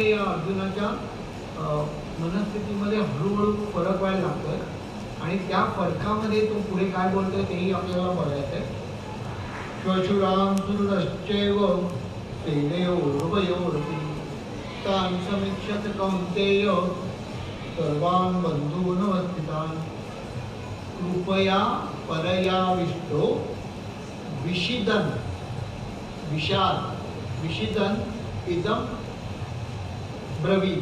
या अर्जुनाच्या मनस्थितीमध्ये हळूहळू फरक व्हायला लागतोय आणि त्या फरकामध्ये तो पुढे काय बोलतोय तेही आपल्याला बघायचं आहे. श्वशुराम सुरश्चैव सेनयोरुभयोरपि तान् समीक्षत कौन्तेय सर्वान् बन्धून् वस्थितान् कृपया परयाविष्टो विषिदन् विषिदन् इदं ब्रवी.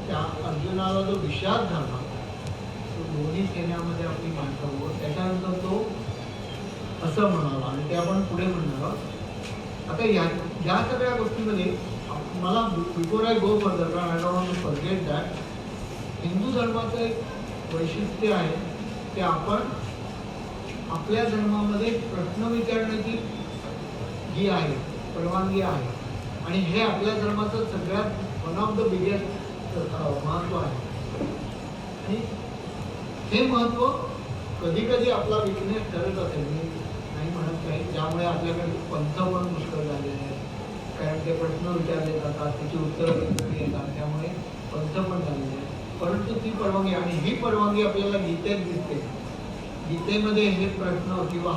त्या अर्जुनाला जो विषाद झाला तो दोन्ही सेन्यामध्ये आपली माणसं, त्याच्यानंतर तो असं म्हणाला आणि ते आपण पुढे म्हणणार आहोत. आता या सगळ्या गोष्टीमध्ये मला बिफोर आय गो फर्दर, कारण I don't want to forget that, Hindu धर्माचं एक वैशिष्ट्य आहे ते आपण आपल्या धर्मामध्ये प्रश्न विचारण्याची जी आहे परवानगी आहे आणि हे आपल्या धर्माचं सगळ्यात वन ऑफ द बिगेस्ट महत्त्व आहे. आणि हे महत्त्व कधी कधी आपला विकनेस ठरत असेल, मी नाही म्हणत नाही, त्यामुळे आपल्याकडे पंथ पण पुष्कळ झालेले आहेत, कारण ते प्रश्न विचारले जातात, त्याची उत्तरं वेगवेगळी येतात, त्यामुळे पंथ पण झालेले आहेत. परंतु ती परवानगी, आणि ही परवानगी आपल्याला गीतेत दिसते. गीतेमध्ये हे प्रश्न किंवा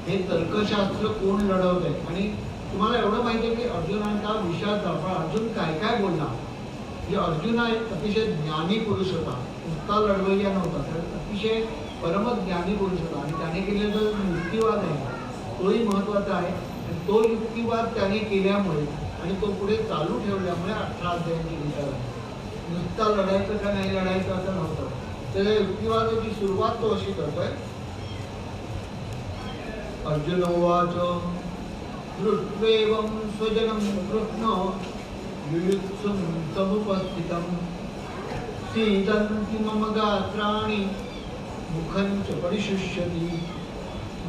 हे तर्कशास्त्र कोण लढवत आहे. आणि तुम्हाला एवढं माहिती आहे की अर्जुनाचा विषाद झाला, अर्जुन काय काय बोलला. म्हणजे अर्जुन हा एक अतिशय ज्ञानी पुरुष होता, नुसता लढवय्या नव्हता, तर अतिशय परमज्ञानी पुरुष होता. आणि त्याने केलेला जो युक्तिवाद आहे तोही महत्त्वाचा आहे. आणि तो युक्तिवाद त्याने केल्यामुळे आणि तो पुढे चालू ठेवल्यामुळे 18 अध्यायांची गीता झाली. नुसता लढायचं का नाही लढायचं असं नव्हतं. त्या युक्तिवादाची सुरुवात तो अशी करतोय. अर्जुन उवाच दृष्ट्वेवं स्वजनं कृष्ण युयुत्सुं समुपस्थितं सीदन्ति मम गात्राणि मुखं च परिशुष्यति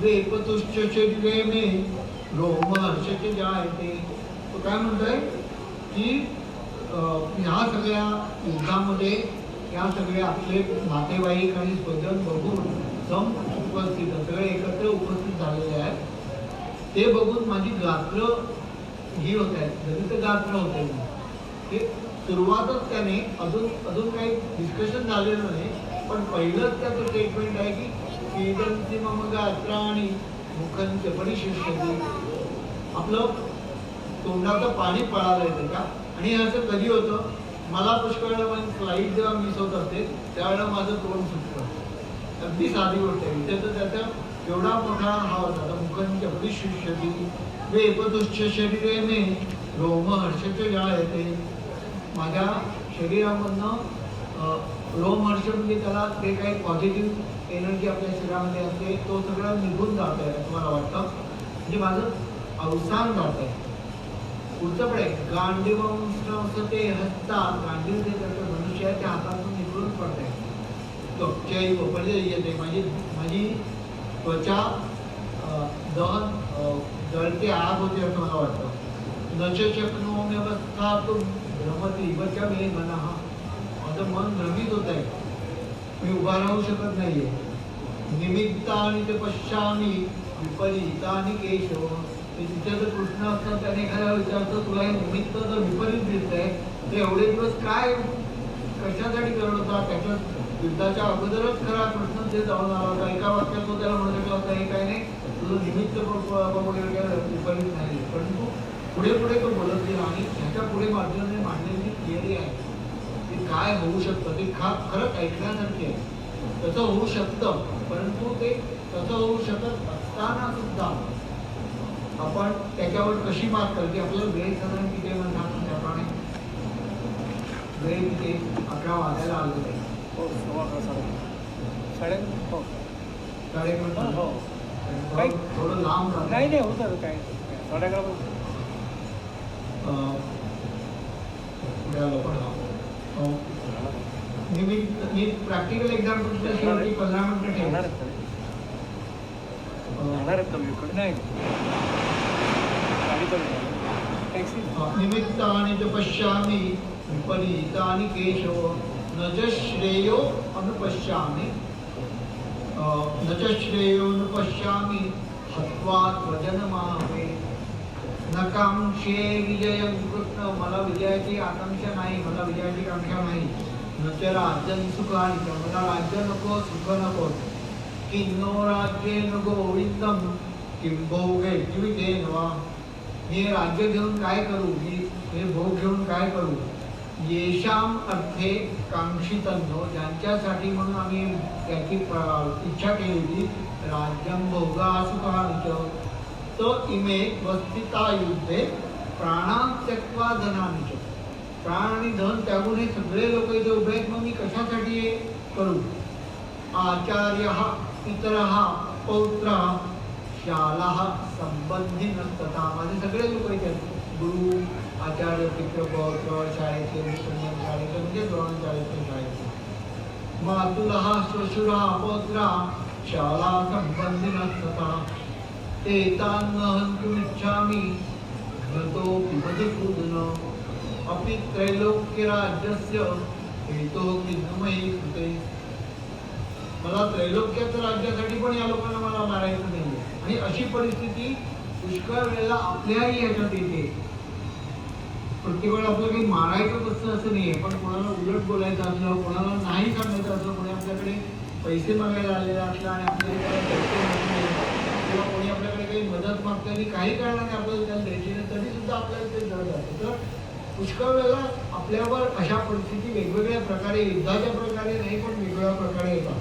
वेपतुश्च शरीरे मे रोमहर्ष च जायते. तो काय म्हणतोय की ह्या सगळ्या युद्धामध्ये या सगळे आपले नातेवाईक आणि स्वजन बघून सम उपस्थित सगळे एकत्र उपस्थित झालेले आहेत, ते बघून माझी गात्र ही होत आहेत, जरी गात्र होते. ते सुरुवातच त्याने अजून काही डिस्कशन झालेलं नाही, पण पहिलंच त्याचं स्टेटमेंट आहे की सीदन्ति मम गात्राणि मुखं च परिशुष्यति. आपलं तोंडाचं पाणी पळालं आहे त्याच्या. आणि असं कधी होतं, मला पुष्कळ पण फ्लाईट जेव्हा मिस होत असते त्यावेळेला माझं तोंड सुटतं. अगदी साधी गोष्ट आहे. इथे तर त्याचा एवढा मोठा हा होता. मुखं च परिशुष्यति वेपतुश्च शरीरे मे रोमहर्ष च जायते. माझ्या शरीरामधनं रोमहर्ष म्हणजे त्याला ते काही पॉझिटिव्ह एनर्जी आपल्या शरीरामध्ये असते, तो सगळं निघून जात आहे असं मला वाटतं. म्हणजे माझं अवसान जात आहे. पुढचं पण आहे गांडीवं संसते हस्ता. गांडीव जे त्याचं मनुष्याच्या हातातून निघून पडत आहे. त्वचैव पर्ययते. माझी त्वचा जळते, आग होते असं मला वाटतं. न शक्नोम्यवस्थातुं भ्रमति इवच मे मनः. माझं मन भ्रमित होत आहे, मी उभा राहू शकत नाहीये. निमित्तानि च पश्यामि विपरीतानि केशव. तिथे जर कृष्ण असतं त्याने एखाद्या विचारतं तुला हे निमित्त जर विपरीत दिसतंय तर एवढे दिवस काय कशासाठी करत होता. त्याच्या युद्धाच्या अगोदरच खरा प्रश्न ते जाऊन आला होता. एका वाक्यात तो त्याला म्हणू शकला होता हे काय नाही, तुझं निमित्त वगैरे विपरीत नाही. परंतु पुढे पुढे तो बोलत गेला आणि ह्याच्या पुढे अर्जुनाने मांडलेली थिअरी आहे की काय होऊ शकतं ते खरंच ऐकण्यासारखे आहे. तसं होऊ शकतं, परंतु ते तसं होऊ शकत असताना सुद्धा आपण त्याच्यावर कशी मात करते. आपल्याला वेळ साधारण किती म्हणतात त्याप्रमाणे वेळ किती 11 वाजायला आलेलं आहे. थोडं लांब नाही होतं काय 11:30 मी प्रॅक्टिकल एक्झाम्पल 15 मिनिटं ठेवणार नाही. निमित्तानि च पश्यामि विपरीतानि केशव न च श्रेयो अनुपश्यामि न च श्रेयो अनुपश्यामि हत्वा स्वजनमाहवे. नकांक्षे विजयं कृष्ण, मला विजयाची आकांक्षा नाही, मला विजयाची कांक्षा नाही. न च राज्यं सुखानि च, मला राज्य नको, सुख नको. किन्नो राज्येन गोविंदम किं भोगे जीवितेन वा, मी हे राज्य घेऊन काय करू, मी हे भोग घेऊन काय करू. येशाम अर्थे कांक्षितन्नो, ज्यांच्यासाठी म्हणून आम्ही त्याची इच्छा केली होती. राज्यं भोगा सुखानि च, तर इमे वस्थिता युद्धे प्राणां त्यक्त्वा धनानि च, प्राण आणि धन त्यागून हे सगळे लोक इथे उभे आहेत, मग मी कशासाठी हे करू. आचार्यः पितरः पौत्रः शालाः संबंधिनः तथा, माझे सगळे लोक इथे आहेत. गुरु, आचार्य, पितृ, पौत्र, शाळेतले मुसलमान शाळेतले म्हणजे द्रोणाचार्याचे शाळेतले, मातुलः श्वशुरः पौत्रः शाला संबंधिनः तथा. एतान् हन्तुमिच्छामि घ्नतो पिबधिपूर्न, अपि त्रैलोक्यराज्यस्य हेतोः किन्नमयि कृते. मला त्रैलोक्याच्या राज्यासाठी पण या लोकांना मला मारायचं नाही. आणि अशी परिस्थिती पुष्कळ वेळेला आपल्याही ह्याच्यात येते. प्रत्येक वेळेला आपलं काही मारायचं असतं असं नाही आहे, पण कोणाला उलट बोलायचं असलं, कोणाला नाही सांगायचं असलं, कोणी आपल्याकडे पैसे मागायला आलेले असलं आणि आपल्याला पैसे नाही, किंवा कोणी आपल्याकडे काही मदत मागते आणि काही कारणाने आपल्याला त्याला द्यायची नाही, तरी सुद्धा आपल्याला ते जड जातं. तर पुष्कळ वेळेला आपल्यावर अशा परिस्थिती वेगवेगळ्या प्रकारे, युद्धाच्या प्रकारे नाही पण वेगवेगळ्या प्रकारे येतात.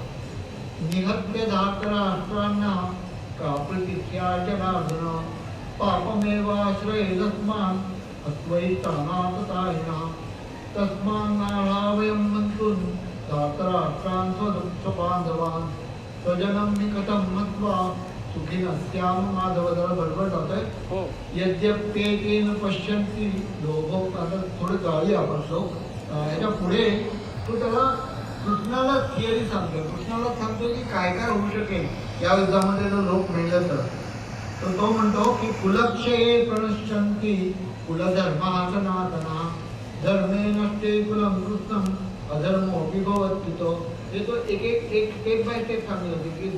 निहत्य धातराष्ट्रांना काप्रतिथ्याजनार्दन, पापमेवाश्रयेदस्मान् अत्वैतानातताहिनः. तस्मान्नाळावयं मन्तुं धातराष्ट्रान् स्वबान्धवान्, स्वजनं निकटं मत्वा सुखिनस्याम. माधव जरा बडबड जातोय. हो. यद्यप्येतेन पश्यन्ति लोभो, आता थोडं गाळी आपण याच्या पुढे तो त्याला कृष्णाला थिअरी सांगतोय. कृष्णाला सांगतोय की काय काय होऊ शकेल या युद्धामध्ये जर लोक मिळलं तर. तो म्हणतो की कुलक्षये प्रणश्यन्ति कुलधर्मः सनातनः, धर्मे नष्टे कुलं कृष्णं अधर्मोऽपि भवत्युतो. हे तो एक स्टेप बाय स्टेप सांगत होते की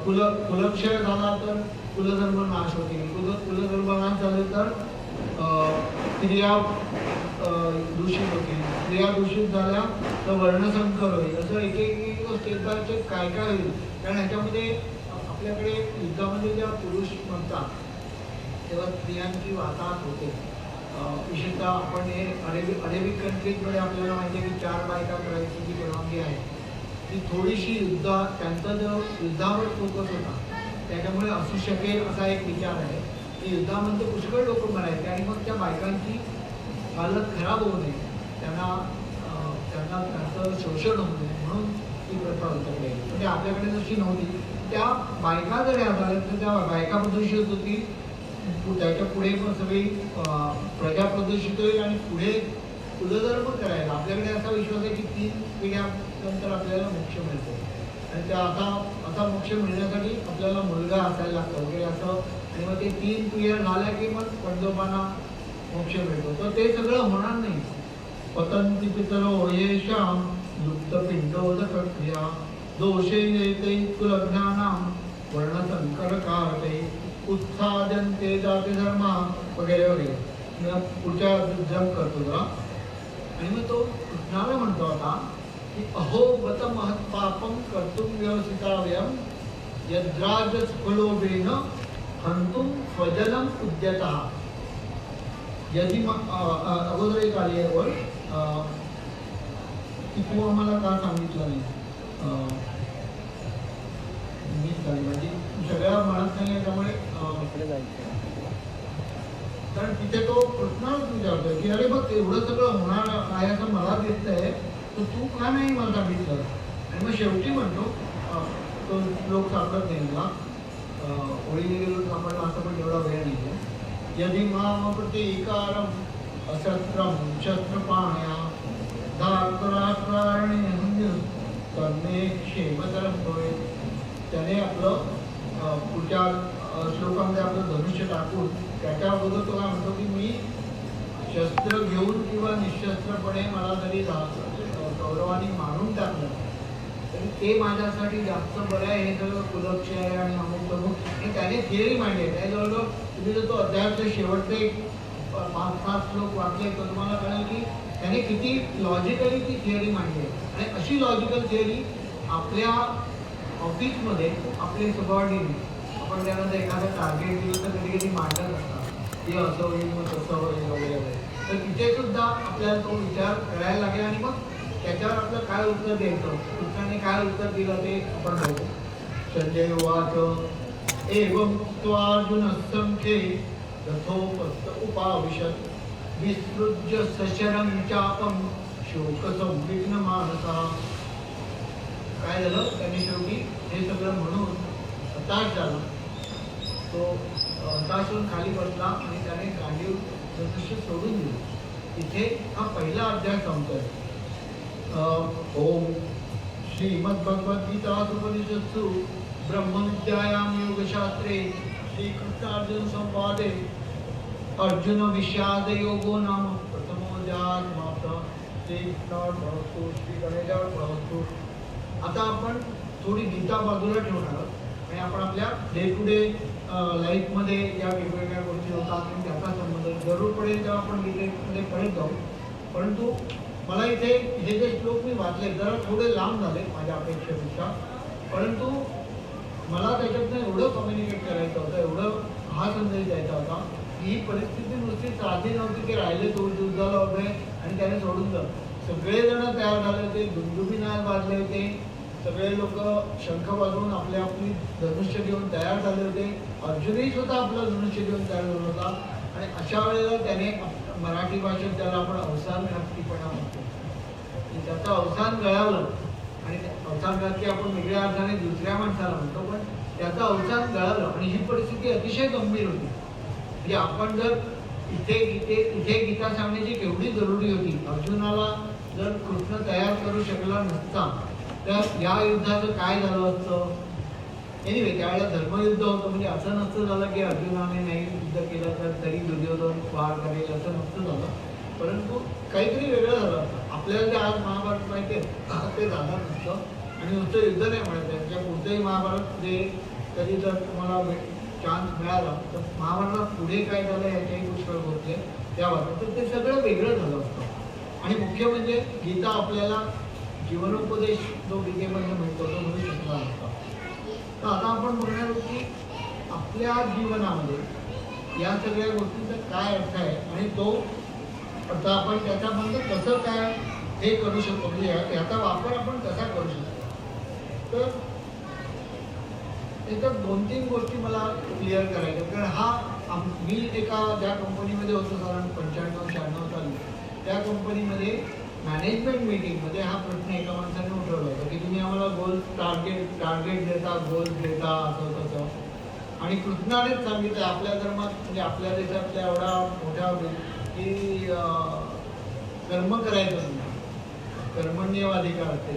कुलक्षय झाला तर कुलधर्म नाश होतील, कुलधर्म नाश झाले तर स्त्रिया दूषित होतील, स्त्रिया दूषित झाल्या तर वर्णसंकर होईल. असं एक एक स्टेप बाय स्टेप काय काय होईल. कारण ह्याच्यामध्ये आपल्याकडे युद्धामध्ये जेव्हा पुरुष म्हणतात तेव्हा स्त्रियांची वाताहत होते. विशेषतः आपण हे अरेबिक कंट्रीजमध्ये आपल्याला माहिती आहे की 4 बायका करायची जी परवानगी आहे ती थोडीशी त्यांचा जो युद्धावर फोकस होता त्याच्यामुळे असू शकेल असा एक विचार आहे की युद्धामध्ये पुष्कळ लोक मरायचे आणि मग त्या बायकांची हालत खराब होऊ नये, त्यांना त्यांचं शोषण होऊ नये म्हणून ती प्रथा होती. म्हणजे आपल्याकडे जशी नव्हती त्या बायका जर या झाल्या तर त्या बायका प्रदूषित होती, त्याच्या पुढे पण सगळी प्रजा प्रदूषित होईल आणि पुढे कुलधर्म करायला आपल्याकडे असा विश्वास आहे की 3 पिढ्यानंतर आपल्याला मोक्ष मिळतो आणि त्या आता मोक्ष मिळण्यासाठी आपल्याला मुलगा असायला लागतो वगैरे असं. आणि मग ते 3 पिढ्या झाल्या की मग पंडोबांना मोक्ष मिळतो. तर ते सगळं होणार नाही. पतंती पितरो येषां लुप्तपिंडोदक क्रिया दोषे येते कुलज्ञानां वर्णसंकरकारते उत्सादन्ते जातिधर्मा वगैरे वगैरे. पुढच्या जंप करतो जरा. आणि मग तो कृष्णाला म्हणतो आता की अहो बत महत् पापं कर्तुं व्यवसिताव्यं यद्राजस्फलोभेन हन्तुं स्वजनम् उद्यतः. यदि अगोदर एक आली आहे वर की तू आम्हाला का सांगितलं नाही, मीच झाली माझी सगळ्या म्हणत नाही आहे त्यामुळे कारण तिथे तो कृष्णालाच विचारतोय की अरे बघ एवढं सगळं होणार आहे असं मला दिसतंय तर तू का नाही मला सांगितलं. आणि मग शेवटी म्हणतो तो श्लोक सापडत नाही मला, ओळीने गेलो सापडला असं पण एवढा वेळ नाही आहे. यदि माम प्रतीकारम अशस्त्रम शस्त्रपाण्या धातराष्ट्रारणे तन्मे क्षेमतरम भवेत्. त्याने आपलं पुढच्या श्लोकामध्ये आपलं धनुष्य टाकून त्याच्या अगोदर तो काय म्हणतो की मी शस्त्र घेऊन किंवा निशस्त्रपणे मला जरी गौरवाने मारून टाकलं तरी ते माझ्यासाठी जास्त बरं आहे. हे सगळं कुलक्षय आहे आणि अमुक तमुक हे त्याने थिअरी मांडली आहे. त्याजवळ तुम्ही जर तो अध्यायाचे शेवटचे 5-6 श्लोक वाचले तर तुम्हाला कळेल की त्याने किती लॉजिकली ती थिअरी मांडली आहे. आणि अशी लॉजिकल थिअरी आपल्या ऑफिसमध्ये आपले सबऑर्डिनेट आपण त्यांना जर एखादं टार्गेट दिलं तर कधी कधी मांडत असतात की असं होईल मग तसं होईल वगैरे वगैरे. तर तिथे सुद्धा आपल्याला तो विचार करायला लागेल आणि मग त्याच्यावर आपलं काय उत्तर द्यायचं, कृष्णाने काय उत्तर दिलं ते आपण बघू. संजय उवाच एवं त्वार्जुन संख्ये रथोपस्थ उपाविशत् विसृज्य सशरं चापं शोकसंविघ्न मानसा. काय झालं, त्याने शेवटी हे सगळं म्हणून हताश झाला. तो हताश होऊन खाली बसला आणि त्याने गांडीव धनुष्य सोडून दिलं. इथे हा पहिला अध्याय संपतोय. ओम श्रीमद्भगवद्गीता उपनिषत्सु ब्रह्मविद्यायां योगशास्त्रे श्रीकृष्णार्जुन संवादे अर्जुन विषाद योगो नाम प्रथमोऽध्यायः समाप्तः. श्रीकृष्णार्पणमस्तु. श्री गणेशार्पणमस्तु. आता आपण थोडी गीता बाजूला ठेवणार आहोत आणि आपण आपल्या डे टू डे लाईफमध्ये या वेगवेगळ्या गोष्टी होतात आणि त्याचा संबंध जरूर पडेल तेव्हा आपण गीतेमध्ये परत जाऊ. परंतु मला इथे हे जे श्लोक मी वाचले जरा थोडे लांब झाले माझ्या अपेक्षेपेक्षा, परंतु मला त्याच्यातनं एवढं कम्युनिकेट करायचं होतं, एवढं हा संदेश द्यायचा होता की ही परिस्थिती नुसती साधी नव्हती की राहिले तो युद्धाला वगैरे आणि त्याने सोडून दिलं. सगळेजण तयार झाले होते, दुंदुबी नाग वाजले होते, सगळे लोक शंख वाजवून आपली आपली धनुष्य घेऊन तयार झाले होते. अर्जुनही स्वतः आपलं धनुष्य घेऊन तयार झाला होता. आणि अशा वेळेला त्याने मराठी भाषेत त्याला आपण अवसानघातकीपणा म्हणतो, त्याचं अवसान गळावलं. आणि अवसानघातकी आपण वेगळ्या अर्थाने दुसऱ्या माणसाला म्हणतो, पण त्याचं अवसान गळावलं आणि ही परिस्थिती अतिशय गंभीर होती. म्हणजे आपण जर इथे गीता सांगण्याची केवढी जरुरी होती. अर्जुनाला जर कृष्ण तयार करू शकला नसता तर या युद्धाचं काय झालं असतं. एनिवे त्यावेळेला धर्मयुद्ध होतं, म्हणजे असं नसतं झालं की अर्जुनाने नाही युद्ध केलं तर तरी दुर्योधन वार करेल असं नसतं झालं, परंतु काहीतरी वेगळं झालं असतं. आपल्याला जे आज महाभारत माहिती आहे ते झालं नसतं. आणि नुसतं युद्ध नाही म्हणत, त्यांच्या पुढचंही महाभारत जे कधी जर तुम्हाला चान्स मिळाला तर महाभारतात पुढे काय झालं याच्याही पुष्कळ गोष्टी त्यावर तर ते सगळं वेगळं झालं असतं. आणि मुख्य म्हणजे गीता आपल्याला जीवनोपदेश जो गीतेमध्ये मिळतो तो मिळू शकला नसता. तर आता आपण बघणार आहोत की आपल्या जीवनामध्ये या सगळ्या गोष्टीचा काय अर्थ आहे आणि तो आता आपण त्याच्यामध्ये कसं काय हे करू शकतो, म्हणजे याचा वापर आपण कसा करू शकतो. तर त्याच्यात 2-3 गोष्टी मला क्लिअर करायच्या. कारण मी एका ज्या कंपनीमध्ये होतो साधारण 95-96 साली, त्या कंपनीमध्ये मॅनेजमेंट मीटिंगमध्ये हा प्रश्न एका माणसाने उठवला होता की तुम्ही आम्हाला गोल टार्गेट देता, गोल्स देता, असं तसं. आणि कृष्णानेच सांगितलं आपल्या धर्मात, म्हणजे आपल्या देशातल्या एवढा मोठा की कर्म करायचं नाही, कर्मण्यवाधिकार असते,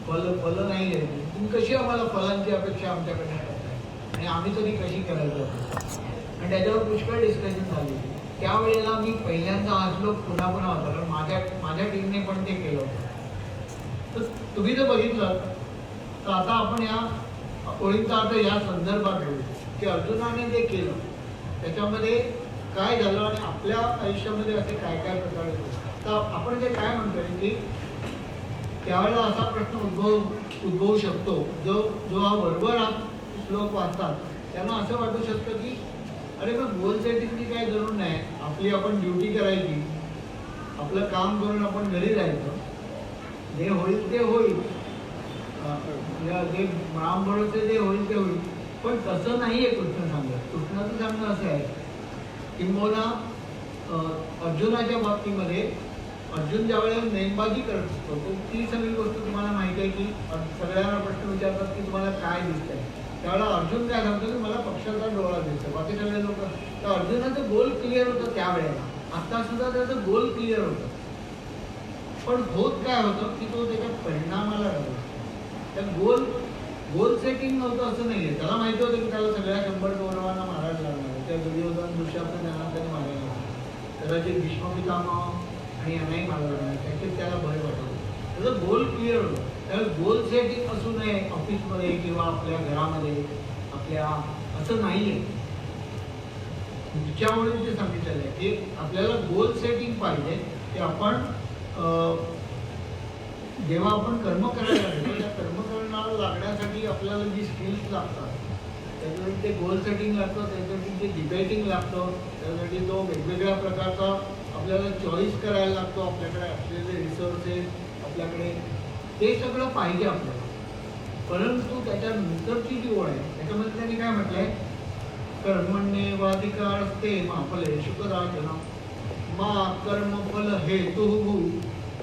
फल नाही द्यायची. तुम्ही कशी आम्हाला फलांची अपेक्षा आमच्याकडे करताय आणि आम्ही तरी कशी करायचं. आणि त्याच्यावर पुष्कळ डिस्कशन झाली. त्यावेळेला मी पहिल्यांदा हा श्लोक पुन्हा होता, कारण माझ्या टीमने पण ते केलं होतं. तर तुम्ही जर बघितलं तर आता आपण या ओळींचा अर्थ या संदर्भात घेऊ की अर्जुनाने जे केलं त्याच्यामध्ये काय झालं आणि आपल्या आयुष्यामध्ये असे काय काय प्रकार होते. तर आपण ते काय म्हणतोय की त्यावेळेला असा प्रश्न उद्भवू शकतो, जो हा बरोबर हा श्लोक वाचतात त्यांना असं वाटू शकतं की अरे मग गोल सेटिंगची काय जरूर नाही, आपली आपण ड्युटी करायची, आपलं काम करून आपण घरी जायचं, जे होईल ते होईल, जे ब्राह्मणाचे जे होईल ते होईल. पण तसं नाही आहे कृष्ण सांगत. कृष्णाचं सांगणं असं आहे किंबहुना अर्जुनाच्या बाबतीमध्ये अर्जुन ज्यावेळेला नेमबाजी करत असतो तर ती सगळी गोष्ट तुम्हाला माहिती आहे की सगळ्यांना प्रश्न विचारतात की तुम्हाला काय दिसतंय. त्यावेळेला अर्जुन काय सांगतो की मला पक्षाचा डोळा दिसतो. बाकी सगळे लोक तर अर्जुनाचं गोल क्लिअर होतं त्यावेळेला, आता सुद्धा त्याचं गोल क्लिअर होतं. पण होत काय होतं की तो त्याच्या परिणामाला लागला. त्या गोल सेटिंग नव्हतं असं नाही आहे. त्याला माहिती होतं की त्याला सगळ्या 100 कौरवांना मारायला लागणार आहे. त्या दुर्योधन दुःशासन त्यांना त्याने मारायला लागणार, कदाचित भीष्म पितामह आणि यांनाही मारायला लागणार, त्याच्यात त्याला भय वाटतो. त्याचं गोल क्लिअर होतं. त्याला गोल सेटिंग असू नये ऑफिसमध्ये किंवा आपल्या घरामध्ये, आपल्या असं नाही आहे. पुढच्यामुळे ते सांगितलेलं आहे की आपल्याला गोल सेटिंग पाहिजे की आपण जेव्हा आपण कर्म करायला लागतो त्या कर्म करण्याला लागण्यासाठी आपल्याला जी स्किल्स लागतात त्याच्यासाठी ते गोल सेटिंग लागतं, त्याच्यासाठी ते डिबेटिंग लागतं, त्यासाठी तो वेगवेगळ्या प्रकारचा आपल्याला चॉईस करायला लागतो, आपल्याकडे असलेले रिसोर्सेस आपल्याकडे ते सगळं पाहिजे आपल्याला. परंतु त्याच्यानंतरची जी ओळ आहे त्याच्यामध्ये त्यांनी काय म्हटलंय, कर्मण्येवाधिकारस्ते मा फलेषु कदाचन मा कर्मफल हेतु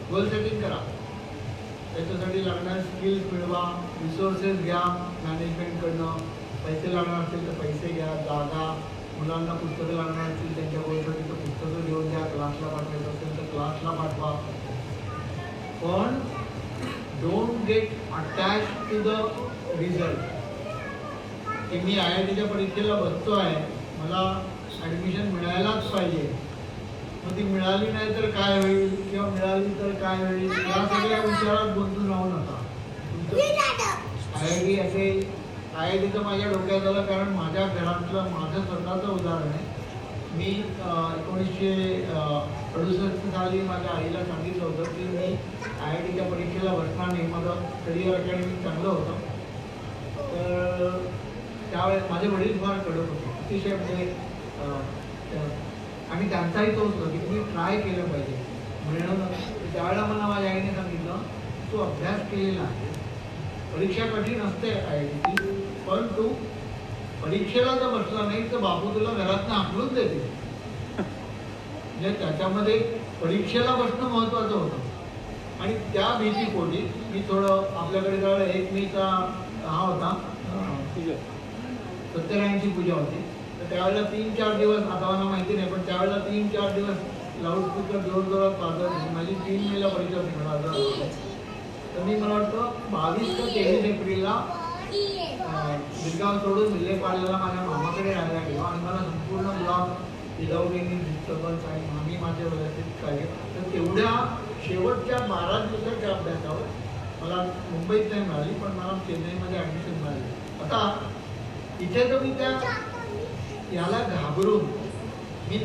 गोल सेटिंग करा. त्याच्यासाठी लागणारे स्किल्स मिळवा, रिसोर्सेस घ्या मॅनेजमेंटकडनं, पैसे लागणार असतील तर पैसे घ्या, जागा, मुलांना पुस्तकं लागणार असतील त्यांच्या गोष्टी तर पुस्तकं घेऊन द्या, क्लासला पाठवायचं असेल तर क्लासला पाठवा. पण don't get attach to the result की मी IITच्या परीक्षेला बसतो आहे, मला ॲडमिशन मिळायलाच पाहिजे, मग ती मिळाली नाही तर काय होईल किंवा मिळाली तर काय होईल या सगळ्या विचारात गुंतून राहू नका. IIT असेल, IITचं माझ्या डोक्यात आलं कारण माझ्या घरातलं माझं स्वतःचं उदाहरण आहे. मी 1968 साली माझ्या आईला सांगितलं होतं की मी IITच्या परीक्षेला बसणार नाही, माझं करिअर अकॅडमिक चांगलं होतं. तर त्यावेळेस माझे वडील फार कडक होते, अतिशय म्हणजे आणि त्यांचाही तोच होता की तुम्ही ट्राय केलं पाहिजे मिळणं. त्यावेळेला मला माझ्या आईने सांगितलं तू अभ्यास केलेला आहे, परीक्षा कठीण असते IITची, पण तू परीक्षेला जर बसला नाही तर बापू तुला घरातनं हाकलून देते. म्हणजे त्याच्यामध्ये परीक्षेला बसणं महत्त्वाचं होतं. आणि त्या भीतीपोटी मी थोडं आपल्याकडे त्यावेळेला 1 मेचा हा होता सत्यनारायणची पूजा होती, तर त्यावेळेला 3-4 दिवस, आता मला माहिती नाही पण त्यावेळेला 3-4 दिवस लाऊडस्पीकर जोरजोरात वाजत होती. माझी 3 मेला परीक्षा होती मला तर मी मला वाटतं 22 का 23 एप्रिलला गिरगाव सोडून विल्हेपार्ल्याला माझ्या मामाकडे राहायला गेलो आणि मला संपूर्ण ब्लॉक विदाऊट डिस्टर्बन्स आणि मामी माझे व्यवस्थित काय. तर तेवढ्या शेवटच्या 12 दिवसाच्या अभ्यासावर मला मुंबईत नाही मिळाली पण मला चेन्नईमध्ये ॲडमिशन मिळाली. आता इथे तर मी त्या याला घाबरून मी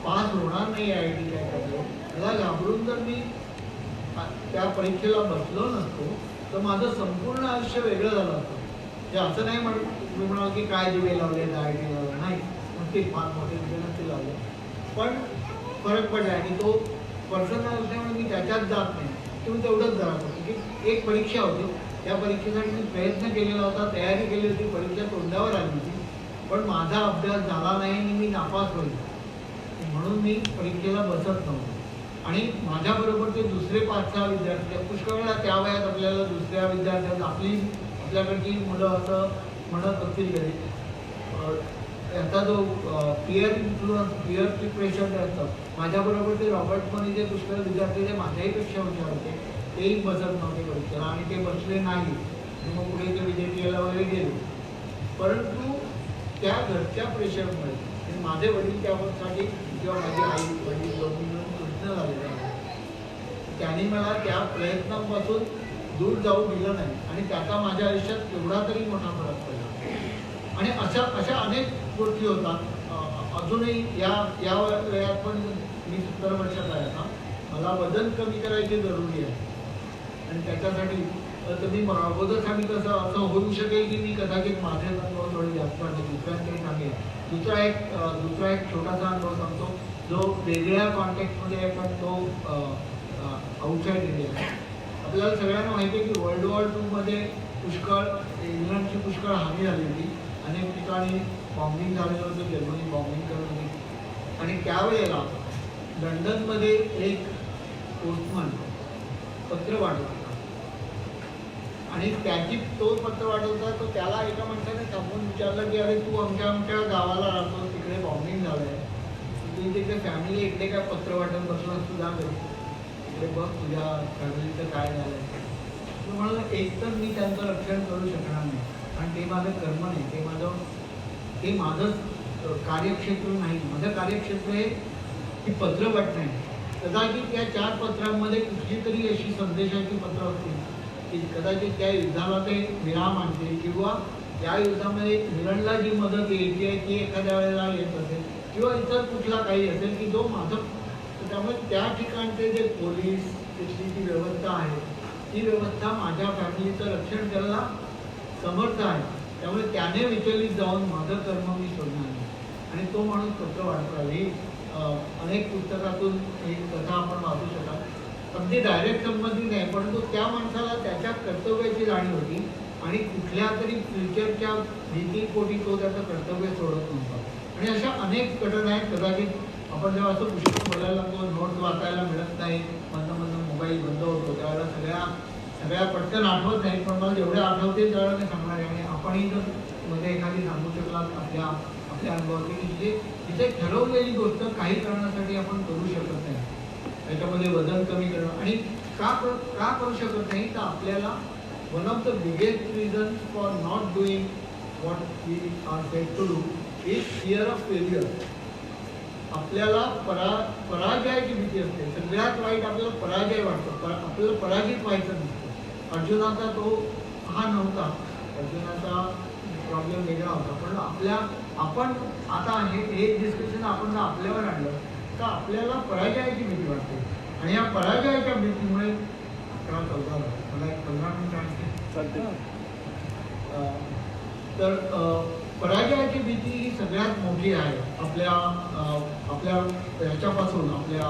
पास होणार नाही IIT काय करतो याला घाबरून जर मी त्या परीक्षेला बसलो नसतो तर माझं संपूर्ण आयुष्य वेगळं झालं असतं. ते असं नाही मी म्हणाल की काय दिवे लावले IIT लावलं नाही, ते फार मोठे दिवे नसते लावले, पण फरक पडला. आणि तो पर्सनल असल्यामुळे मी त्याच्यात जात नाही, तुम्ही तेवढंच जरा होतं की एक परीक्षा होती, त्या परीक्षेसाठी मी प्रयत्न केलेला होता, तयारी केली होती, परीक्षा तोंडावर आली होती, पण माझा अभ्यास झाला नाही आणि मी नापास होईल म्हणून मी परीक्षेला बसत नव्हतो. आणि माझ्याबरोबर ते दुसरे 5-6 विद्यार्थी पुष्कळ वेळा त्या वयात आपल्याला दुसऱ्या विद्यार्थ्यांना आपल्याकडची मुलं असं म्हणत असतील घरी याचा जो पिअर इन्फ्लुअन्स पिअरची प्रेशर जे असतं, माझ्याबरोबर ते रॉबर्ट मनीचे पुष्कळ विद्यार्थी जे माझ्याहीपेक्षा हुशार होते तेही बसत नव्हते परीक्षेला आणि ते बसले नाही, मग पुढे ते विजेपीला वगैरे गेले. परंतु त्या घरच्या प्रेशरमुळे माझे वडील त्यासाठी किंवा माझी आई वडील दोन्ही मिळून कृष्ण झालेले आहे, त्यांनी मला त्या प्रयत्नांपासून दूर जाऊ दिलं नाही आणि त्याचा माझ्या आयुष्यात एवढा तरी मोठा फरक पडला. आणि अशा अनेक गोष्टी होतात. अजूनही या वयात पण मी 70 वर्षाचा आहे आता, मला वजन कमी करायची जरुरी आहे आणि त्याच्यासाठी तर मी अगोदर कसं असं होऊ शकेल की मी कदाचित माझे अनुभव थोडे जास्त आणि दुसऱ्यांकडे सांगेल. दुसरा एक छोटासा अनुभव सांगतो जो वेगळ्या कॉन्टेक्स्टमध्ये आहे पण तो आउटसाईड इंडिया आहे. आपल्याला सगळ्यांना माहिती आहे की वर्ल्ड वॉर II मध्ये इंग्लंडची पुष्कळ हानी झाली होती, अनेक ठिकाणी बॉम्बिंग झालेलं होतं, जर्मनी बॉम्बिंग करत होती. आणि त्यावेळेला लंडनमध्ये एक पोस्टमन पत्र वाटत होता आणि तो पत्र वाटत होता, तो त्याला एका माणसाने थांबून विचारलं की अरे तू आमच्या गावाला राहतो, तिकडे बॉम्बिंग झालं आहे, तुझी तिकडे फॅमिली इकडे काय पत्र वाटत बसलं तुझा घरी, इकडे बघ तुझ्या फॅमिलीचं काय झालं आहे. म्हणून एकतर मी त्यांचं रक्षण करू शकणार नाही आणि ते माझं कर्म नाही, ते माझं कार्यक्षेत्र नाही. माझं कार्यक्षेत्र हे की पत्र वाटणं आहे. कदाचित त्या 4 पत्रांमध्ये कुठली तरी अशी संदेशाची पत्र असतील की कदाचित त्या युद्धाला ते विराम आणतील किंवा या युद्धामध्ये इंग्लंडला जी मदत यायची आहे ती एखाद्या वेळेला येत असेल किंवा इतर कुठला काही असेल की जो माझं, त्यामुळे त्या ठिकाणचे जे पोलीस, तिथली जी व्यवस्था आहे ती व्यवस्था माझ्या फॅमिलीचं रक्षण करायला समर्थ आहे. त्यामुळे त्याने विचलित जाऊन माझं कर्म मी सोडणार नाही. आणि तो माणूस पत्र वाटतो. ही अनेक पुस्तकातून ही कथा आपण वाचू शकाल. अगदी डायरेक्ट संबंधित नाही, परंतु त्या माणसाला त्याच्या कर्तव्याची जाणीव होती आणि कुठल्या तरी फ्युचरच्या भीतीपोटी तो त्याचं कर्तव्य सोडत नव्हता. आणि अशा अनेक घटना आहेत. कदाचित आपण जेव्हा असं पुष्कळ बोलायला लागतो, नोट्स वाचायला मिळत नाही, मधनं मोबाईल बंद होतो, त्यावेळेला सगळ्या पटकन आठवत नाही, पण मला जेवढ्या आठवते त्यावेळेला मी सांगणार आहे. आणि आपणही जर मध्ये एखादी सांगू शकलात आपल्या अनुभवातली की तिथे ठरवलेली गोष्ट काही कारणासाठी आपण करू शकत नाही, त्याच्यामध्ये वजन कमी करणं. आणि का करू शकत नाही तर आपल्याला one of the biggest reason for not doing what we are said to do is fear of failure. आपल्याला पराजयाची भीती असते. सगळ्यात वाईट आपल्याला पराजय वाटतो, आपल्याला पराजित व्हायचं नसतं. अर्जुनाचा तो हा नव्हता. अर्जुनाचा प्रॉब्लेम वेगळा होता. पण आपण आता हे डिस्कशन आपण जर आपल्यावर आणलं तर आपल्याला पराजयाची भीती वाटते. आणि या पराजयाच्या भीतीमुळे 11-14 मला एक 15 मिनिटं चालते. तर पराजयाची भीती ही सगळ्यात मोठी आहे आपल्या ह्याच्यापासून, आपल्या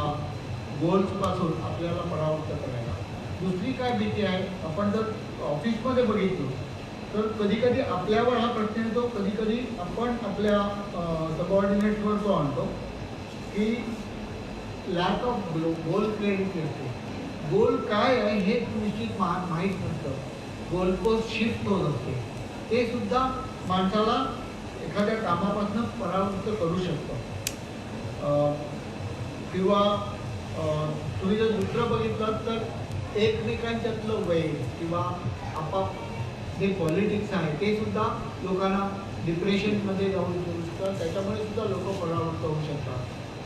गोल्सपासून आपल्याला परावृत्त करायला. दुसरी काय भीती आहे, आपण जर ऑफिसमध्ये बघितलं तर कधीकधी आपल्यावर हा प्रश्न येतो, कधीकधी आपण आपल्या सबऑर्डिनेट्सवर तो आणतो की लॅक ऑफ गोल क्लॅरिटी असते. गोल काय आहे हे निश्चित माहीत नसतं. गोल पोस्ट शिफ्ट होत असते. ते सुद्धा माणसाला एखाद्या कामापासून परावृत्त करू शकतं. किंवा तुम्ही जर दुसरं बघितलं तर एकमेकांच्यातलं वैर किंवा जे पॉलिटिक्स आहे ते सुद्धा लोकांना डिप्रेशनमध्ये जाऊ शकतात. त्याच्यामुळे सुद्धा लोक परावृत्त होऊ शकतात.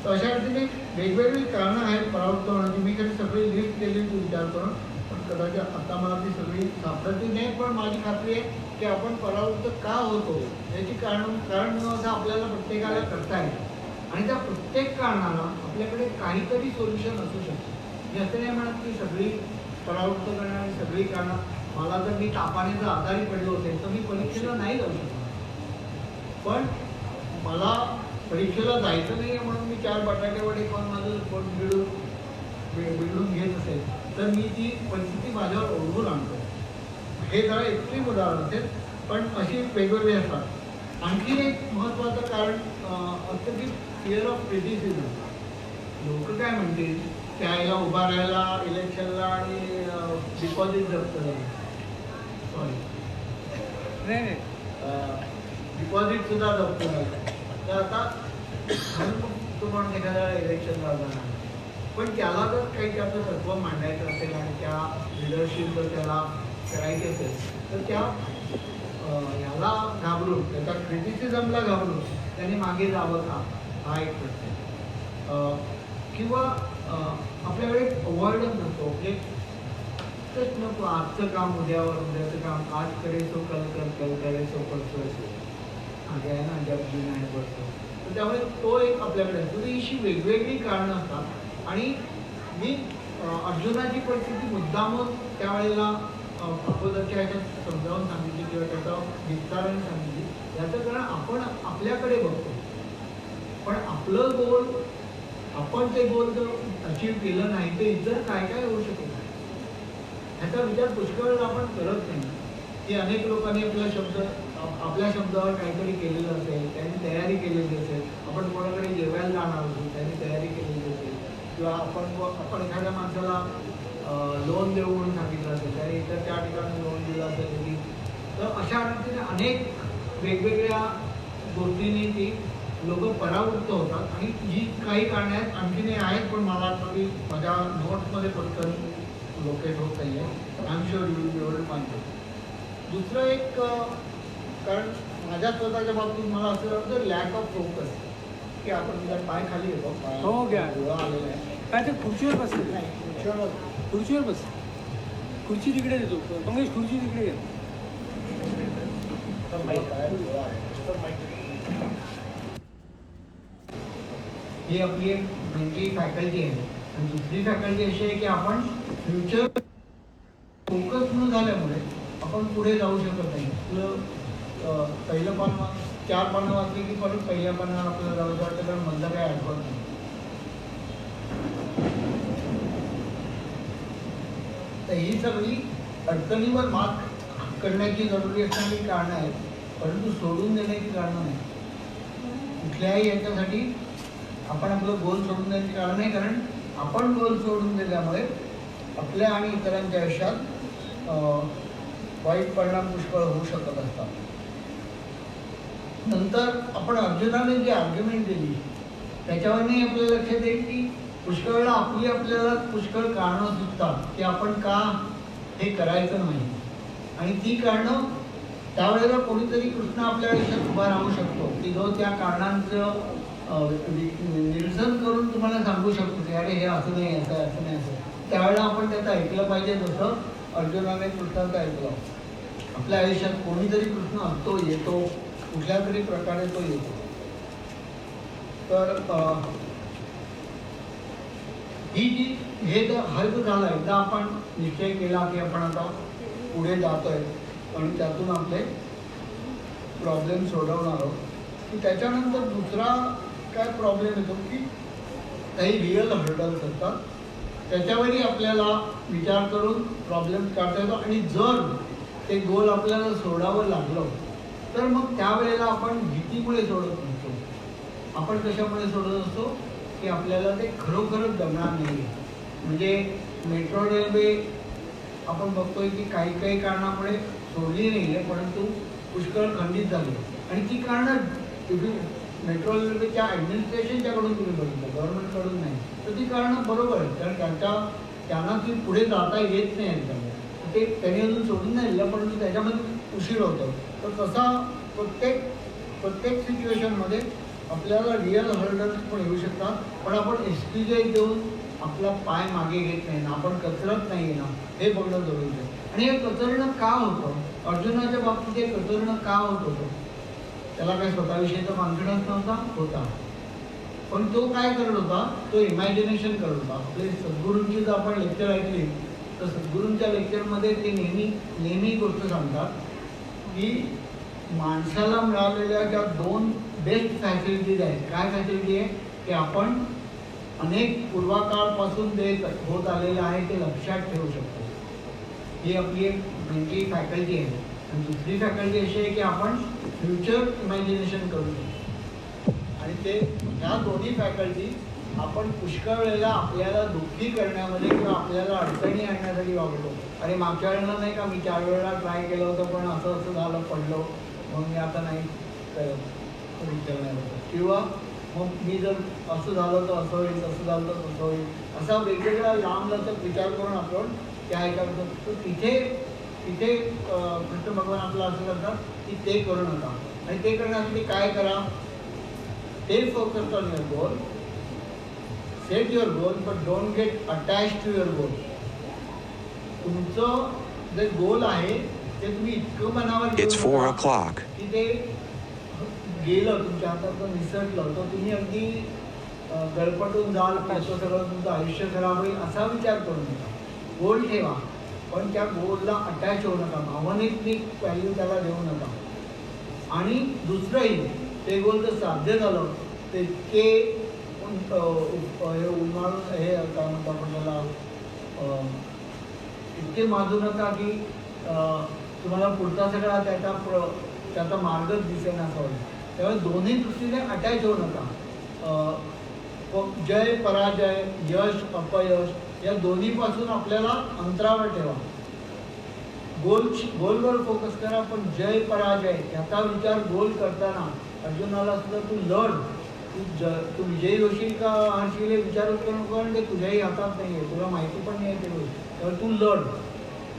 तर अशा रीतीने वेगवेगळी कारणं आहेत परावृत्त होण्याची. मी कधी सगळी लिस्ट केली तू विचार करून, पण कदाचित आता मला ती सगळी सापडती नाही. पण माझी खात्री आहे की आपण परावृत्त का होतो याची कारण आपल्याला प्रत्येकाला करता येईल. आणि त्या प्रत्येक कारणाला आपल्याकडे काहीतरी सोल्युशन असू शकतं. मी असं नाही म्हणत की सगळी परावृत्त करणारी सगळी कारणं, मला जर मी तापाने जर आजारी पडलो असेल तर मी परीक्षेला नाही जाऊ शकणार. पण मला परीक्षेला जायचं नाही आहे म्हणून मी 4 बटाटे वडे खाऊन माझं पोट बिघडून घेत असेल तर मी ती परिस्थिती माझ्यावर ओढवून आणतो. हे जरा एक्स्ट्रीम उदाहरण असेल, पण अशी वेगवेगळी असतात. आणखी एक महत्त्वाचं कारण असतं की फिअर ऑफ क्रिटिसिझम. लोक काय म्हणतील, त्याला उभा राहायला इलेक्शनला आणि डिपॉझिट जप्त झालं, सॉरी नाही डिपॉझिट सुद्धा जप्त झालं. तर आता तो म्हणून एखाद्या इलेक्शनला जाणार, पण त्याला जर काही त्याचं तत्त्व मांडायचं असेल आणि त्या लिडरशिप जर त्याला करायची असेल तर त्या ह्याला घाबरून, त्याच्या क्रिटिसिझमला घाबरून त्याने मागे जावं का, हा एक प्रश्न आहे. किंवा आपल्याकडे अवॉइडन्स असतो. आपले तेच नको, आजचं काम उद्यावर, उद्याचं काम आज करे सो कल करे सो परसो असो, आगे आहे ना जब जीना आहे परसो. तर त्यामुळे तो एक आपल्याकडे असतो. ही अशी वेगवेगळी कारणं असतात. आणि मी अर्जुनाची परिस्थिती मुद्दामून त्यावेळेला अगोदरच्या ह्याच्यात समजावून सांगितली किंवा त्याचा विस्ताराने सांगितली. याचं कारण आपण आपल्याकडे बघतो, पण आपलं गोल, आपण ते गोल जर अचीव केलं नाही तर इतर काय काय होऊ शकेल ह्याचा विचार पुष्कळ आपण करत नाही. की अनेक लोकांनी आपल्या शब्दावर काहीतरी केलेलं असेल, त्यांनी तयारी केलेली असेल, आपण कोणाकडे जेवायला जाणार असू त्यांनी तयारी केलेली असेल, किंवा आपण एखाद्या माणसाला लोन देऊ म्हणून सांगितलं असेल, त्याने इतर त्या ठिकाणी लोन दिलं असेल. तर अशा रीतीने अनेक वेगवेगळ्या गोष्टींनी ती लोक परावृत्त होतात. आणि जी काही कारणे आहेत आणखीनही आहेत, पण मला वाटतं की माझ्या नोट्समध्ये पटकन लोकेट होत नाही आहे. I am sure you will be able to find it. दुसरं एक कारण माझ्या स्वतःच्या बाबतीत मला असं वाटतं लॅक ऑफ फोकस, की आपण तुझा पाय खाली येतो, हो घ्या, गोळा आलेला आहे काय ते खुर्चीवर बसले नाही, खुर्चीवर बस, खुर्ची तिकडे देतो मंगेश, खुर्ची तिकडे घे. ही आपली एक मेंटली फॅकल्टी आहे. आणि दुसरी फॅकल्टी अशी आहे की आपण फ्युचर फोकस न झाल्यामुळे आपण पुढे जाऊ शकत नाही. आपलं पहिलं पान 4 पानं वाचली की परत पहिल्या पानावर आपल्याला जावं वाटतं, कारण मधलं काही आठवत नाही. तर ही सगळी अडचणीवर मात करण्याची जरुरी असणारी कारणं आहेत, परंतु सोडून देण्याची कारणं नाही. कुठल्याही याच्यासाठी आपण आपलं गोल सोडून देण्याची कारण नाही, कारण आपण गोल सोडून दिल्यामुळे आपल्या आणि इतरांच्या आयुष्यात वाईट परिणाम पुष्कळ होऊ शकत असतात. नंतर आपण अर्जुनाने जी आर्ग्युमेंट दिली त्याच्यावरही आपल्याला लक्षात येईल की पुष्कळ वेळा आपल्याला पुष्कळ कारणं सुचतात की आपण का हे करायचं नाही. आणि ती कारणं त्यावेळेला कोणीतरी कृष्ण आपल्या आयुष्यात उभा राहू शकतो की जो त्या कारणांचं निरसन करून तुम्हाला सांगू शकतो की अरे हे असं नाही, असं नाही, असं. त्यावेळेला आपण त्याचं ऐकलं पाहिजे, जसं अर्जुनाने कृष्णाचं ऐकलं. आपल्या आयुष्यात कोणीतरी कृष्ण असतो, येतो, कुठल्या तरी प्रकारे तो येतो. तर ही जी हे जर हल्प झालं, एकदा आपण निश्चय केला की आपण आता पुढे जातोय आणि त्यातून आपले प्रॉब्लेम सोडवणार आहोत, की त्याच्यानंतर दुसरा काय प्रॉब्लेम येतो की काही रिअल हर्डल्स असतात, त्याच्यावरही आपल्याला विचार करून प्रॉब्लेम काढता येतो. आणि जर ते गोल आपल्याला सोडावं लागलं तर मग त्यावेळेला आपण भीतीमुळे सोडत नसतो, आपण कशामुळे सोडत असतो की आपल्याला ते खरोखरच जमणार नाही. म्हणजे मेट्रो रेल्वे आपण बघतोय की काही काही कारणामुळे सोडली नाही आहे, परंतु पुष्कळ खंडित झाली. आणि ती कारणं तुम्ही मेट्रो रेल्वेच्या ॲडमिनिस्ट्रेशनच्याकडून तुम्ही बघितलं, गव्हर्नमेंटकडून नाही, तर ती कारणं बरोबर आहेत, कारण त्यांना ती पुढे जाता येत नाही आहेत. ते त्यांनी अजून सोडून नाही दिलं, परंतु त्याच्यामध्ये उशीर होतो. तर तसा प्रत्येक सिच्युएशनमध्ये आपल्याला रिअल हर्डल्स पण येऊ शकतात, पण आपण एक्सक्युजेस देऊन आपला पाय मागे घेत नाही ना, आपण कचरत नाही ना, हे बघणं जरुरी आहे. आणि हे कचरणं का होतं, अर्जुनाच्या बाबतीत हे कचरणं का होत होतं, त्याला काही स्वतःविषयीचा कॉन्फिडन्स नव्हता, होता, पण तो काय करत होता, तो इमॅजिनेशन करत होता. आपले सद्गुरूंची जर आपण लेक्चर ऐकली तर सद्गुरूंच्या लेक्चरमध्ये ते नेहमी गोष्ट सांगतात की माणसाला मिळालेल्या ज्या 2 बेस्ट फॅसिलिटीज आहेत. काय फॅसिलिटी आहे की आपण अनेक पूर्वाकाळपासून देत होत आलेलं आहे ते लक्षात ठेवू शकतो. ही आपली एक मेंटली फॅकल्टी आहे. आणि दुसरी फॅकल्टी अशी आहे की आपण फ्युचर इमॅजिनेशन करू शकतो. आणि ते ह्या दोन्ही फॅकल्टी आपण पुष्कळ वेळेला आपल्याला दुःखी करण्यामध्ये किंवा आपल्याला अडचणी आणण्यासाठी वापरतो. अरे मागच्या वेळेला नाही का मी 4 वेळेला ट्राय केलं होतं, पण असं झालं, पडलो, मग मी आता नाही विचारणार होतं. किंवा मग मी जर असं झालं तर असं होईल, तसं झालं तर तसं होईल, असा वेगवेगळा लांबलचक विचार करून आपण त्या ह्याच्याबद्दल. तर तिथे कृष्ण भगवान आपलं असं करतात की ते करू नका. आणि ते करण्यासाठी काय करा, ते focus on your goal, set your goal, but don't get attach to your goal. तुमचं जे गोल आहे ते तुम्ही इतकं मनावर की ते गेलं तुमच्या हातातून, निसटलं तर तुम्ही अगदी गळपटून जाल, त्याचं सगळं तुमचं आयुष्य खराब होईल असा विचार करू नका. गोल ठेवा, पण त्या गोलला अटॅच होऊ नका, भावनिक व्हॅल्यू त्याला देऊ नका. आणि दुसरंही, ते गोल जर साध्य झालं ते इतके उन्हाळून हे काय म्हणतो आपण त्याला, इतके माजू नका की तुम्हाला पुढचा सगळा त्याचा मार्गच दिसेल असं होईल. त्यामुळे दोन्ही दृष्टीने अटॅच होऊ नका. जय पराजय, यश अपयश या दोन्हीपासून आपल्याला अंतरावर ठेवा. गोलवर फोकस करा, पण जय पराजय याचा विचार गोल करताना अर्जुनाला सुद्धा तू लढ, तू विजयी होशील का हारशील हे विचार करू नको, कारण ते तुझ्याही हातात नाही आहे, तुला माहिती पण नाही आहे ते गोष्ट. तर तू लढ,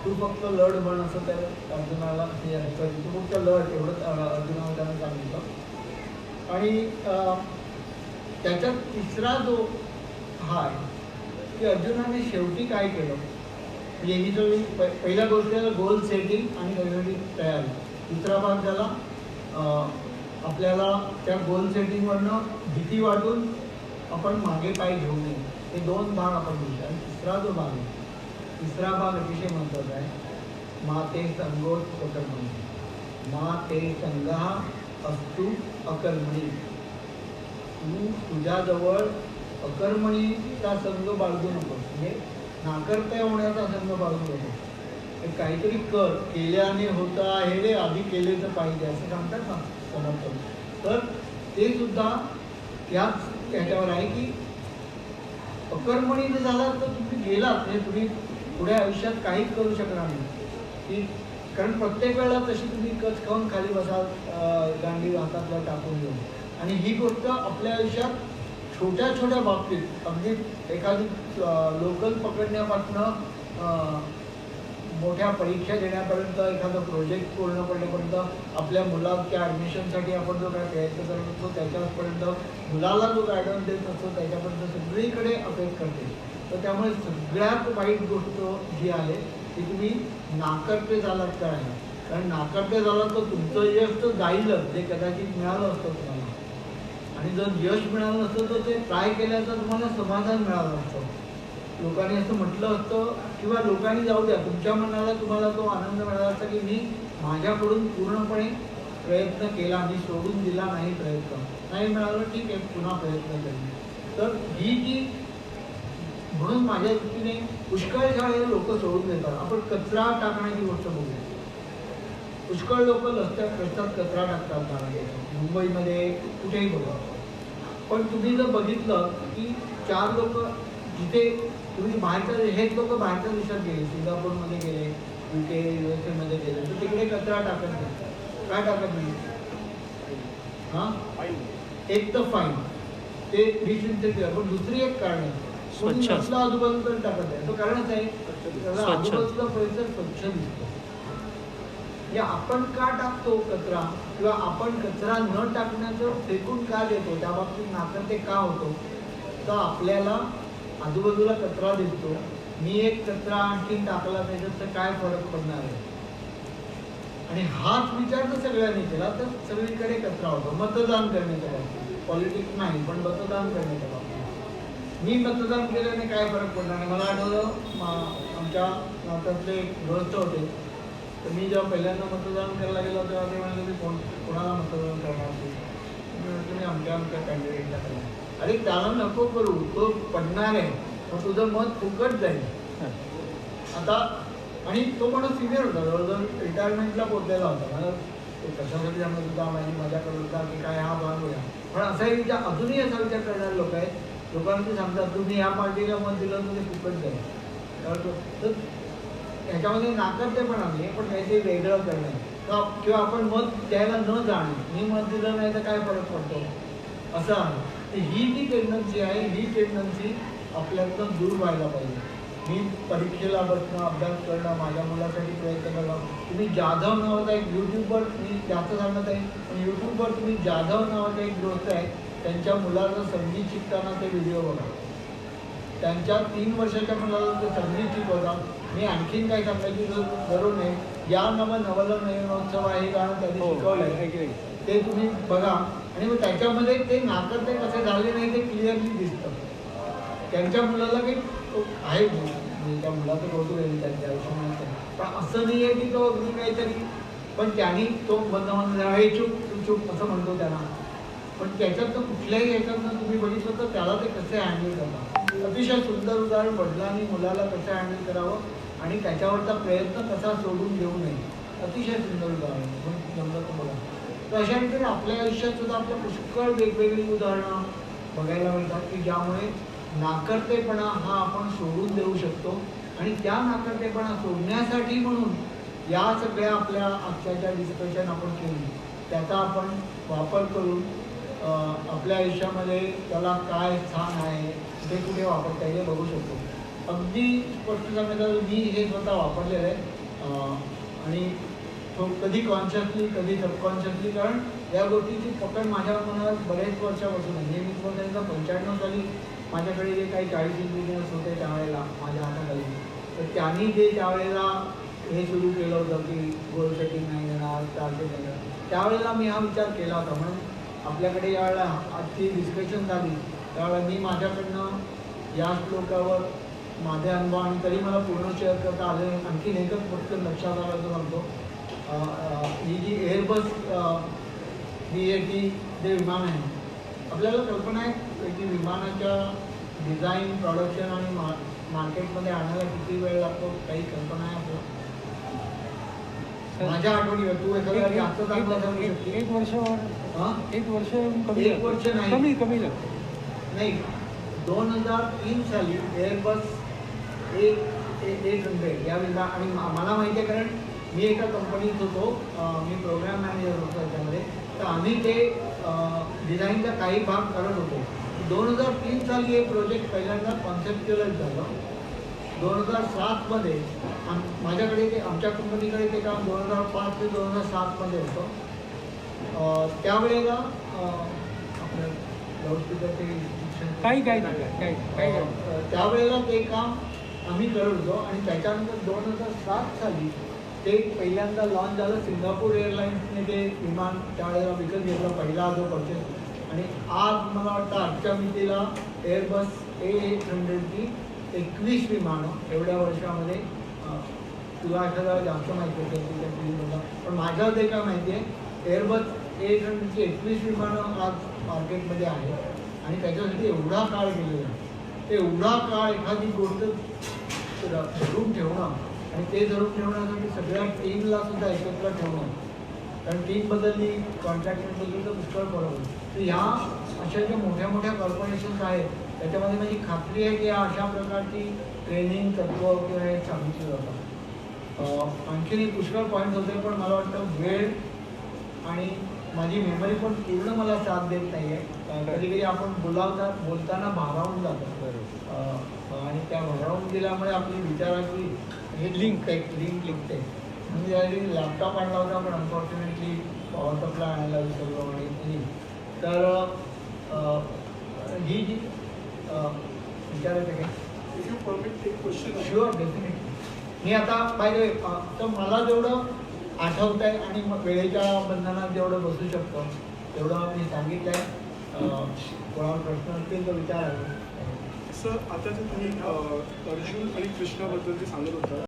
तू फक्त लढ म्हण असं त्या अर्जुनाला तू फक्त लढ एवढंच अर्जुनाला त्यानं सांगितलं. आणि त्याच्यात तिसरा जो हा आहे की अर्जुनाने शेवटी काय केलं, ही सगळी पहिल्या गोष्टीला गोल सेटिंग आणि करण्याची तयारी, तिसरा भाग झाला आपल्याला त्या गोल सेटिंगवरनं भीती वाटून आपण मागे पाय घेऊ नये. हे 2 भाग आपण घेतले. आणि तिसरा जो भाग आहे, तिसरा भाग अतिशय महत्त्वाचा आहे. मा ते संगोत अकर्मणी, मा ते संगहा अस्तु अकर्मणी. तू तुझ्याजवळ अकर्मणीचा संघ बाळगू नकोस, म्हणजे नाकर्त्या होण्याचा संघ बाळगू नकोस. काहीतरी कर, केल्याने होता हे रे, आधी केले तर पाहिजे असं सांगतात ना समर्थन. तर ते सुद्धा त्याच्यावर आहे की अकर्मणी जर झाला तर तुम्ही गेलात, म्हणजे तुम्ही पुढे आयुष्यात काहीच करू शकणार नाही. की कारण प्रत्येक वेळेला तशी तुम्ही कच खाऊन खाली बसाल, गांडी हातातला टाकून घेऊन. आणि ही गोष्ट आपल्या आयुष्यात छोट्या छोट्या बाबतीत, अगदी एखादी लोकल पकडण्यापासून मोठ्या परीक्षा देण्यापर्यंत, एखादा प्रोजेक्ट पूर्ण करण्यापर्यंत, आपल्या मुलाच्या ॲडमिशनसाठी आपण जो काय प्रयत्न करत असतो त्याच्यापर्यंत, मुलाला जो गायडन्स देत असतो त्याच्यापर्यंत सगळीकडे अफेक्ट करते. तर त्यामुळे सगळ्यात वाईट गोष्ट जी आहे ती तुम्ही नाकर्ते झालात तर आहे. कारण नाकर्ते झाला तर तुमचं यश तर जाईलच, जे कदाचित मिळालं असतं तुम्हाला. आणि जर यश मिळालं नसतं तर ते ट्राय केल्याचं तुम्हाला समाधान मिळालं असतं. लोकांनी असं म्हटलं असतं, किंवा लोकांनी जाऊ द्या, तुमच्या मनाला तुम्हाला तो आनंद मिळाला असता की मी माझ्याकडून पूर्णपणे प्रयत्न केला, मी सोडून दिला नाही प्रयत्न. नाही मिळालं ठीक आहे, पुन्हा प्रयत्न केला. तर ही जी, म्हणून माझ्या दृष्टीने पुष्कळ शाळे लोक सोडून देतात. आपण कचरा टाकण्याची गोष्ट बघूया. पुष्कळ लोक रस्त्यात कचरा टाकतात. मुंबईमध्ये कुठेही बघा. पण तुम्ही जर बघितलं की 4 लोक जिथे तुम्ही बाहेरच्या, हेच लोक बाहेरच्या देशात गेले, सिंगापूरमध्ये गेले, UK USA मध्ये गेले, तर तिकडे कचरा टाकत नाही. काय टाकत नाही? हां, एक तर फाईन, ते डिसइन्फेक्ट. पण दुसरी एक कारण आहे, कोणी नसलं आजूबाजूला टाकत आहे. तो कारणच आहे त्याला आजूबाजूचा परिसर स्वच्छ दिसतो. या आपण का टाकतो कचरा, किंवा आपण कचरा न टाकण्याचं फेकून का देतो, त्या बाबतीत नाकर्ते का होतो? तर आपल्याला आजूबाजूला कचरा दिसतो, मी एक कचरा आणखीन टाकला त्याच्यात काय फरक पडणार आहे. आणि हाच विचार जर सगळ्यांनी केला तर सगळीकडे कचरा होतो. मतदान करण्याच्या बाबतीत, पॉलिटिक्स नाही पण मतदान करण्याच्या बाबतीत, मी मतदान केल्याने काय फरक पडणार नाही. मला आठवलं आमच्या नात्यातले एक गृहस्थ होते, तर मी जेव्हा पहिल्यांदा मतदान करायला गेलो तेव्हा ते म्हणाले की कोणाला मतदान करणार तुम्ही आमच्या कॅन्डिडेटला करा. अरे त्याला नको करू, तो पडणार आहे, मग तुझं मत फुकट जाईल. आता आणि तो माणूस सिनियर होता, जवळजवळ रिटायरमेंटला पोचलेला होता. मला कशासाठी सांगत होता, माझी मजा करत होता की काय, हा भाग होया. पण असाही विचार, अजूनही असा विचार करणारे लोक आहेत. लोकांना ते सांगतात तुम्ही ह्या पार्टीला मत दिलं तर ते फुकट जाईल. तर ह्याच्यामध्ये नाकर्तेपणा नाही, पण काहीतरी वेगळं करणं, किंवा आपण मत द्यायला न जाणं, मी मत दिलं नाही तर काय फरक पडतो असं आहे. ही जी टेंडन्सी आहे, ही टेंडन्सी आपल्याकडून दूर व्हायला पाहिजे. मी परीक्षेला बसणं, अभ्यास करणं, माझ्या मुलासाठी प्रयत्न करणं. तुम्ही जाधव नावाचा एक यूट्यूबवर, मी जास्त सांगत आहे पण यूट्यूबवर तुम्ही जाधव नावाचा एक ग्रोथ आहे, त्यांच्या मुलाचं संगीत शिकताना ते व्हिडिओ बघा. त्यांच्या 3 वर्षाच्या मुलाला ते संगीत शिकवता. मी आणखीन काय सांगायची गरज नाही. या नवल नयनोत्सव आहे गाणं त्यांनी शिकवलं आहे, ते तुम्ही बघा. आणि मग त्याच्यामध्ये ते नाकर्ते कसे झाले नाही ते क्लिअरली दिसतं. त्यांच्या मुलाला काही आहे, त्या मुलाचं कौतुक आहे त्यांच्या आयुष्यामध्ये, पण असं नाही आहे की तो अगदी काहीतरी, पण त्यांनी तो बंद हे चूप तू चूप असं म्हणतो त्यांना. पण त्याच्यातनं कुठल्याही ह्याच्यातनं तुम्ही बघितलं तर त्याला ते कसे हँडल करतात. अतिशय सुंदर उदाहरण, वडिलांनी मुलाला कसं हँडल करावं आणि त्याच्यावरचा प्रयत्न कसा सोडून घेऊ नये, अतिशय सुंदर उदाहरण. पण जमलं तर बघा. तर अशा रीतीने आपल्या आयुष्यात सुद्धा आपल्या पुष्कळ वेगवेगळी उदाहरणं बघायला मिळतात की ज्यामुळे नाकर्तेपणा हा आपण सोडून देऊ शकतो. आणि त्या नाकर्तेपणा सोडण्यासाठी म्हणून या सगळ्या आपल्या आजच्या ज्या डिस्कशन आपण केली त्याचा आपण वापर करून आपल्या आयुष्यामध्ये त्याला काय स्थान आहे, ते कुठे वापरता येईल बघू शकतो. अगदी स्पष्ट सांगायचं, मी हे स्वतः वापरलेलं आहे. आणि तो कधी कॉन्शियसली कधी सबकॉन्शियसली, कारण या गोष्टीची पकड माझ्या मनात बरेच वर्षापासून आहे. मी 95 साली माझ्याकडे जे काही 40 इंजिनियर्स होते त्यावेळेला माझ्या हाताखाली, तर त्यांनी जे त्यावेळेला हे सुरू केलं होतं की गोल सेटिंग नाही देणार, टार्गेट नाही देणार. त्यावेळेला मी हा विचार केला होता. म्हणून आपल्याकडे यावेळेला आजची डिस्कशन झाली त्यावेळेला मी माझ्याकडनं या श्लोकावर माझे अनुभव आणि तरी मला पूर्ण शेअर करता आले. आणखीन एकच फक्त लक्षात आलं तर सांगतो, ही जी एअरबस BAT जे विमान आहे, आपल्याला कल्पना आहे की विमानाच्या डिझाईन, प्रोडक्शन आणि मार्केटमध्ये आणायला किती वेळ लागतो, काही कल्पना आहे आपल्याला? माझ्या आठवणीवर तू एखाद्या जास्त चांगला सांगू शकते. एक वर्षावर हां, एक वर्ष कमी एक वर्ष नाही. कमी कमी लागतं. नाही, 2003 साली एअरबस 800 या विमान, आणि मला माहिती आहे कारण मी एका कंपनीत होतो, मी प्रोग्राम मॅनेजर होतो त्याच्यामध्ये. तर आम्ही ते डिझाईनचा काही भाग करत होतो. 2003 साली हे प्रोजेक्ट पहिल्यांदा कॉन्सेप्च्युअलाइज झालं. 2007मध्ये माझ्याकडे ते, आमच्या कंपनीकडे ते काम 2005 ते 2007मध्ये होतं. त्यावेळेला आपलं लाऊडस्पीकर ते काही त्यावेळेला ते काम आम्ही करत होतो. आणि त्याच्यानंतर 2007 साली ते पहिल्यांदा लॉन्च झालं. सिंगापूर एअरलाईन्सने ते विमान त्यावेळेला विकत घेतलं, पहिला जो परचेस. आणि आज मला वाटतं आजच्या मितीला एअरबस A800ची 21 विमानं एवढ्या वर्षामध्ये, तुला एखादा जास्त माहिती असेल तुझ्या टीव्हीमधला, पण माझ्या ते काय माहिती आहे, एअरबस A800ची 21 विमानं आज मार्केटमध्ये आहे. आणि त्याच्यासाठी एवढा काळ गेलेला आहे. ते एवढा काळ एखादी गोष्ट धरून ठेवणं आणि ते धरून ठेवण्यासाठी सगळ्या टीमला सुद्धा एकत्र ठेवणं, कारण टीम बदलली, कॉन्ट्रॅक्टर बदलली तर पुष्कळ फरक होईल. तर ह्या अशा ज्या मोठ्या मोठ्या कॉर्पोरेशन्स आहेत त्याच्यामध्ये माझी खात्री आहे की या अशा प्रकारची ट्रेनिंग तत्त्व किंवा हे सांगितलं जातं. आणखीन एक पुष्कळ पॉईंट्स होते, पण मला वाटतं वेळ आणि माझी मेमरी पण पूर्ण मला साथ देत नाही आहे. कधी कधी आपण बोलताना भारावून जातो, आणि त्या भारावून गेल्यामुळे आपली विचाराची हे लिंक लिखते. म्हणजे यावेळी लॅपटॉप आणला होता, पण अनफॉर्च्युनेटली पॉवर सप्लाय आणायला विसरलो. आणि तर ही जी विचारायचं काय, शुअर डेफिनेटली. मी आता पाहिजे तर मला जेवढं आठवत आहे आणि मग वेळेच्या बंधनात जेवढं बसू शकतो तेवढं मी सांगितलं आहे. कोणाला प्रश्न असतील तर विचारायला. सर, आता जे तुम्ही अर्जुन आणि कृष्णाबद्दल जे सांगत होता